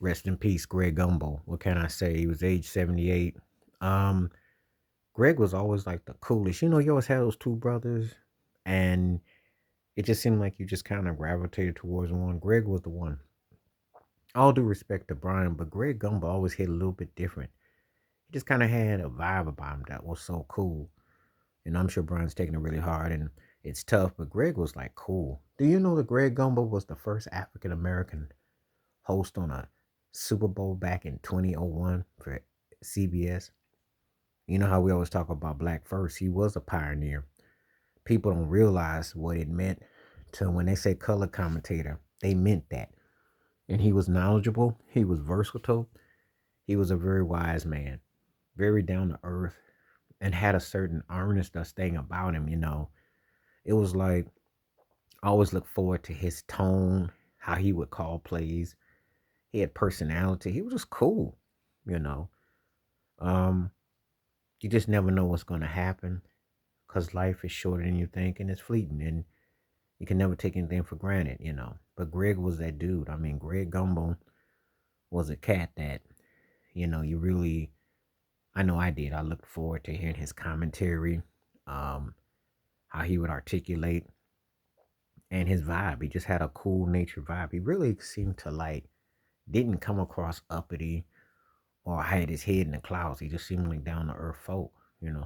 Rest in peace, Greg Gumbel. What can I say? He was age 78. Um, Greg was always like the coolest. You always had those two brothers, and it just seemed like you just kind of gravitated towards one. Greg was the one. All due respect to Brian, but Greg Gumbel always hit a little bit different. He just kind of had a vibe about him that was so cool. And I'm sure Brian's taking it really hard, and it's tough, but Greg was like cool. Do you know that Greg Gumbel was the first African American host on a Super Bowl back in 2001 for CBS? You know how we always talk about black first. He was a pioneer. People don't realize what it meant to when they say color commentator, they meant that. And he was knowledgeable, he was versatile, he was a very wise man, very down to earth, and had a certain earnestness thing about him. It was like I always look forward to his tone, how he would call plays. He had personality. He was just cool, you know. Um, you just never know what's gonna happen because life is shorter than you think and it's fleeting and you can never take anything for granted. But Greg was that dude. I mean, Greg Gumbel was a cat that, you really, I know I did. I looked forward to hearing his commentary, um, how he would articulate, and his vibe. He just had a cool nature vibe. He really seemed to didn't come across uppity or had his head in the clouds. He just seemed like down to earth folk.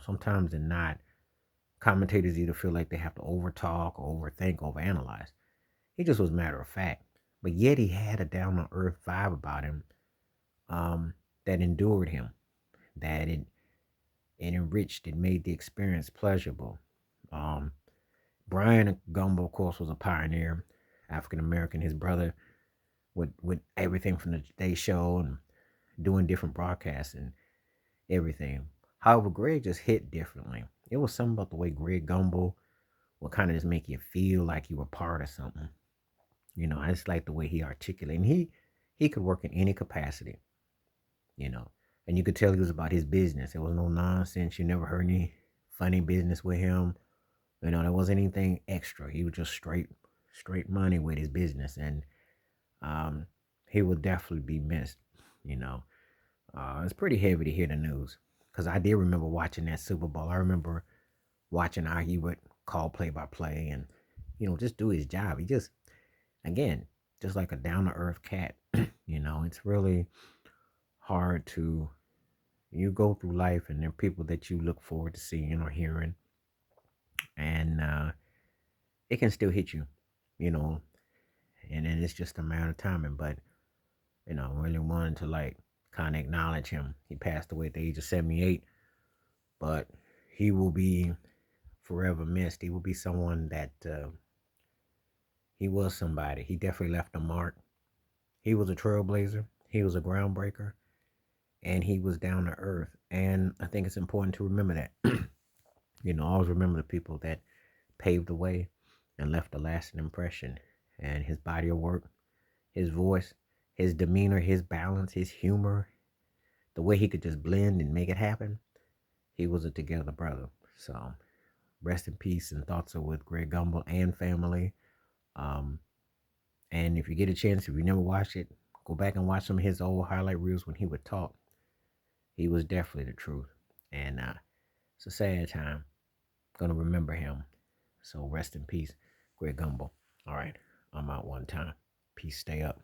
Sometimes they're not. Commentators either feel like they have to overtalk, or overthink, overanalyze. He just was matter of fact. But yet he had a down to earth vibe about him, that endured him, that it enriched, it made the experience pleasurable. Um, Brian Gumbo, of course, was a pioneer, African American. His brother with everything from the Today Show and doing different broadcasts and everything. However, Greg just hit differently. It was something about the way Greg Gumbel would kind of just make you feel like you were part of something. I just like the way he articulated. And he could work in any capacity, you know. And you could tell he was about his business. There was no nonsense. You never heard any funny business with him. There wasn't anything extra. He was just straight money with his business. And um, he will definitely be missed, you know. It's pretty heavy to hear the news because I did remember watching that Super Bowl. I remember watching how he would call play by play and, just do his job. He just, again, just like a down to earth cat. It's really hard to, you go through life and there are people that you look forward to seeing or hearing, and it can still hit you, you know, and then it's just a matter of timing. But, I really wanted to kind of acknowledge him. He passed away at the age of 78, but he will be forever missed. He will be someone that he was somebody. He definitely left a mark. He was a trailblazer. He was a groundbreaker, and he was down to earth. And I think it's important to remember that. Always remember the people that paved the way and left a lasting impression. And his body of work, his voice, his demeanor, his balance, his humor, the way he could just blend and make it happen. He was a together brother. So rest in peace, and thoughts are with Greg Gumbel and family. Um, and if you get a chance, if you never watched it, go back and watch some of his old highlight reels when he would talk. He was definitely the truth. And it's a sad time. Gonna remember him. So rest in peace, Greg Gumbel. All right, I'm out one time. Peace, stay up.